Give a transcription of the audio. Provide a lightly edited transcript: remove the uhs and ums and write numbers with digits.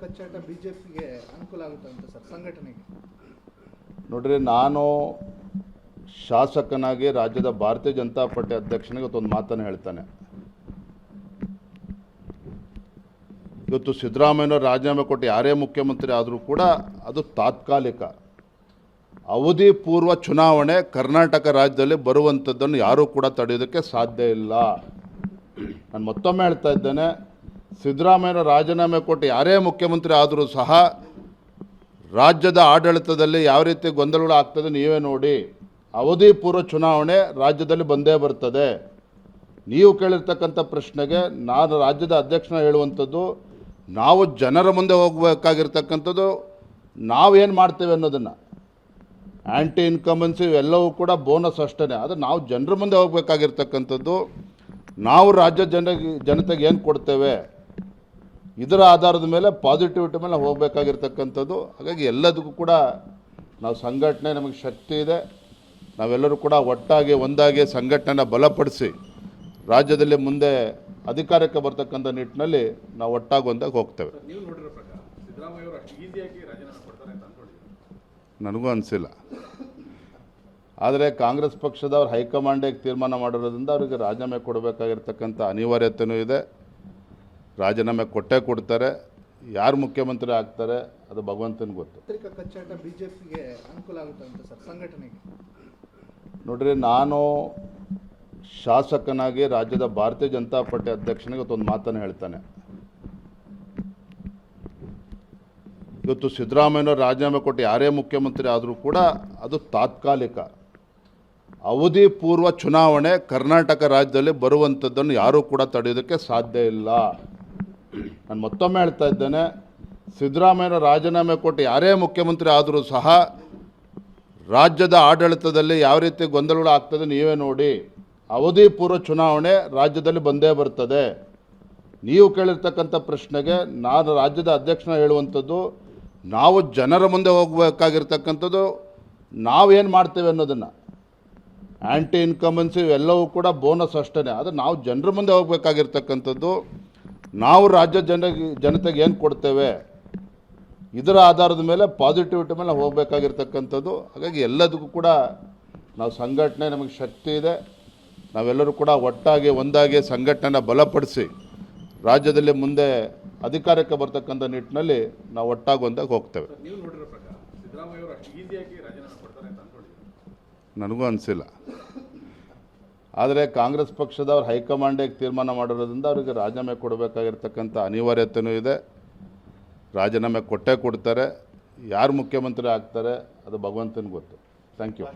ಕಚ್ಚಾಟ ಬಿಜೆಪಿಗೆ ಅನುಕೂಲ ಆಗುತ್ತೆ ಅಂತ ಸರ್ ಸಂಘಟನೆಗೆ? ನೋಡ್ರಿ, ನಾನು ಶಾಸಕನಾಗಿ ರಾಜ್ಯದ ಭಾರತೀಯ ಜನತಾ ಪಾರ್ಟಿ ಅಧ್ಯಕ್ಷನಿಗೆ ಒಂದು ಮಾತನ್ನು ಹೇಳ್ತಾನೆ. ಇವತ್ತು ಸಿದ್ದರಾಮಯ್ಯನವರು ರಾಜೀನಾಮೆ ಕೊಟ್ಟು ಯಾರೇ ಮುಖ್ಯಮಂತ್ರಿ ಆದರೂ ಕೂಡ ಅದು ತಾತ್ಕಾಲಿಕ. ಅವಧಿ ಪೂರ್ವ ಚುನಾವಣೆ ಕರ್ನಾಟಕ ರಾಜ್ಯದಲ್ಲಿ ಬರುವಂಥದ್ದನ್ನು ಯಾರೂ ಕೂಡ ತಡೆಯೋದಕ್ಕೆ ಸಾಧ್ಯ ಇಲ್ಲ. ನಾನು ಮತ್ತೊಮ್ಮೆ ಹೇಳ್ತಾ ಇದ್ದೇನೆ, ಸಿದ್ದರಾಮಯ್ಯನವರು ರಾಜೀನಾಮೆ ಕೊಟ್ಟು ಯಾರೇ ಮುಖ್ಯಮಂತ್ರಿ ಆದರೂ ಸಹ ರಾಜ್ಯದ ಆಡಳಿತದಲ್ಲಿ ಯಾವ ರೀತಿ ಗೊಂದಲಗಳು ಆಗ್ತದೆ ನೀವೇ ನೋಡಿ. ಅವಧಿ ಪೂರ್ವ ಚುನಾವಣೆ ರಾಜ್ಯದಲ್ಲಿ ಬಂದೇ ಬರ್ತದೆ. ನೀವು ಕೇಳಿರ್ತಕ್ಕಂಥ ಪ್ರಶ್ನೆಗೆ ನಾನು ರಾಜ್ಯದ ಅಧ್ಯಕ್ಷನ ಹೇಳುವಂಥದ್ದು, ನಾವು ಜನರ ಮುಂದೆ ಹೋಗಬೇಕಾಗಿರ್ತಕ್ಕಂಥದ್ದು ನಾವೇನು ಮಾಡ್ತೇವೆ ಅನ್ನೋದನ್ನು. ಆ್ಯಂಟಿ ಇನ್ಕಂಬನ್ಸಿ ಎಲ್ಲವೂ ಕೂಡ ಬೋನಸ್ ಅಷ್ಟೇ. ಅದು ನಾವು ಜನರ ಮುಂದೆ ಹೋಗಬೇಕಾಗಿರ್ತಕ್ಕಂಥದ್ದು, ನಾವು ರಾಜ್ಯ ಜನತೆಗೆ ಏನು ಕೊಡ್ತೇವೆ ಇದರ ಆಧಾರದ ಮೇಲೆ ಪಾಸಿಟಿವಿಟಿ ಮೇಲೆ ಹೋಗಬೇಕಾಗಿರ್ತಕ್ಕಂಥದ್ದು. ಹಾಗಾಗಿ ಎಲ್ಲದಕ್ಕೂ ಕೂಡ ನಾವು ಸಂಘಟನೆ, ನಮಗೆ ಶಕ್ತಿ ಇದೆ. ನಾವೆಲ್ಲರೂ ಕೂಡ ಒಟ್ಟಾಗಿ ಒಂದಾಗಿ ಸಂಘಟನೆನ ಬಲಪಡಿಸಿ ರಾಜ್ಯದಲ್ಲಿ ಮುಂದೆ ಅಧಿಕಾರಕ್ಕೆ ಬರ್ತಕ್ಕಂಥ ನಿಟ್ಟಿನಲ್ಲಿ ನಾವು ಒಟ್ಟಾಗಿ ಒಂದಾಗಿ ಹೋಗ್ತೇವೆ. ನನಗೂ ಅನಿಸಿಲ್ಲ. ಆದರೆ ಕಾಂಗ್ರೆಸ್ ಪಕ್ಷದವ್ರು ಹೈಕಮಾಂಡಿಗೆ ತೀರ್ಮಾನ ಮಾಡಿರೋದ್ರಿಂದ ಅವರಿಗೆ ರಾಜೀನಾಮೆ ಕೊಡಬೇಕಾಗಿರ್ತಕ್ಕಂಥ ಅನಿವಾರ್ಯತೆಯೂ ಇದೆ. ರಾಜೀನಾಮೆ ಕೊಟ್ಟೇ ಕೊಡ್ತಾರೆ. ಯಾರು ಮುಖ್ಯಮಂತ್ರಿ ಆಗ್ತಾರೆ ಅದು ಭಗವಂತನಿಗೆ ಗೊತ್ತು. ಪತ್ರಿಕಾ ಕಚ್ಚಾಟ ಬಿಜೆಪಿಗೆ ಅನುಕೂಲ ಆಗುತ್ತೆ ಅಂತ ಸರ್ ಸಂಘಟನೆಗೆ? ನೋಡ್ರಿ, ನಾನು ಶಾಸಕನಾಗಿ ರಾಜ್ಯದ ಭಾರತೀಯ ಜನತಾ ಪಾರ್ಟಿ ಅಧ್ಯಕ್ಷನಿಗೆ ಒಂದು ಮಾತನ್ನು ಹೇಳ್ತಾನೆ. ಇವತ್ತು ಸಿದ್ದರಾಮಯ್ಯನವರು ರಾಜೀನಾಮೆ ಕೊಟ್ಟು ಯಾರೇ ಮುಖ್ಯಮಂತ್ರಿ ಆದರೂ ಕೂಡ ಅದು ತಾತ್ಕಾಲಿಕ. ಅವಧಿ ಪೂರ್ವ ಚುನಾವಣೆ ಕರ್ನಾಟಕ ರಾಜ್ಯದಲ್ಲಿ ಬರುವಂಥದ್ದನ್ನು ಯಾರೂ ಕೂಡ ತಡೆಯೋದಕ್ಕೆ ಸಾಧ್ಯ ಇಲ್ಲ. ನಾನು ಮತ್ತೊಮ್ಮೆ ಹೇಳ್ತಾ ಇದ್ದೇನೆ, ಸಿದ್ದರಾಮಯ್ಯನವರು ರಾಜೀನಾಮೆ ಕೊಟ್ಟು ಯಾರೇ ಮುಖ್ಯಮಂತ್ರಿ ಆದರೂ ಸಹ ರಾಜ್ಯದ ಆಡಳಿತದಲ್ಲಿ ಯಾವ ರೀತಿ ಗೊಂದಲಗಳು ಆಗ್ತದೆ ನೀವೇ ನೋಡಿ. ಅವಧಿ ಪೂರ್ವ ಚುನಾವಣೆ ರಾಜ್ಯದಲ್ಲಿ ಬಂದೇ ಬರ್ತದೆ. ನೀವು ಕೇಳಿರ್ತಕ್ಕಂಥ ಪ್ರಶ್ನೆಗೆ ನಾನು ರಾಜ್ಯದ ಅಧ್ಯಕ್ಷನ ಹೇಳುವಂಥದ್ದು, ನಾವು ಜನರ ಮುಂದೆ ಹೋಗಬೇಕಾಗಿರ್ತಕ್ಕಂಥದ್ದು ನಾವೇನು ಮಾಡ್ತೇವೆ ಅನ್ನೋದನ್ನು. ಆ್ಯಂಟಿ ಇನ್ಕಂಬನ್ಸಿ ಎಲ್ಲವೂ ಕೂಡ ಬೋನಸ್ ಅಷ್ಟೇ. ಅದು ನಾವು ಜನರ ಮುಂದೆ ಹೋಗಬೇಕಾಗಿರ್ತಕ್ಕಂಥದ್ದು, ನಾವು ರಾಜ್ಯ ಜನತೆಗೆ ಏನು ಕೊಡ್ತೇವೆ ಇದರ ಆಧಾರದ ಮೇಲೆ ಪಾಸಿಟಿವಿಟಿ ಮೇಲೆ ಹೋಗಬೇಕಾಗಿರ್ತಕ್ಕಂಥದ್ದು. ಹಾಗಾಗಿ ಎಲ್ಲದಕ್ಕೂ ಕೂಡ ನಾವು ಸಂಘಟನೆ, ನಮಗೆ ಶಕ್ತಿ ಇದೆ. ನಾವೆಲ್ಲರೂ ಕೂಡ ಒಟ್ಟಾಗಿ ಒಂದಾಗಿ ಸಂಘಟನೆನ ಬಲಪಡಿಸಿ ರಾಜ್ಯದಲ್ಲಿ ಮುಂದೆ ಅಧಿಕಾರಕ್ಕೆ ಬರ್ತಕ್ಕಂಥ ನಿಟ್ಟಿನಲ್ಲಿ ನಾವು ಒಟ್ಟಾಗಿ ಒಂದಾಗಿ ಹೋಗ್ತೇವೆ. ನನಗೂ ಅನಿಸಿಲ್ಲ. ಆದರೆ ಕಾಂಗ್ರೆಸ್ ಪಕ್ಷದವ್ರು ಹೈಕಮಾಂಡಿಗೆ ತೀರ್ಮಾನ ಮಾಡಿರೋದ್ರಿಂದ ಅವರಿಗೆ ರಾಜೀನಾಮೆ ಕೊಡಬೇಕಾಗಿರ್ತಕ್ಕಂಥ ಅನಿವಾರ್ಯತೆಯೂ ಇದೆ. ರಾಜೀನಾಮೆ ಕೊಟ್ಟೇ ಕೊಡ್ತಾರೆ. ಯಾರು ಮುಖ್ಯಮಂತ್ರಿ ಆಗ್ತಾರೆ ಅದು ಭಗವಂತನಿಗೆ ಗೊತ್ತು. Thank you.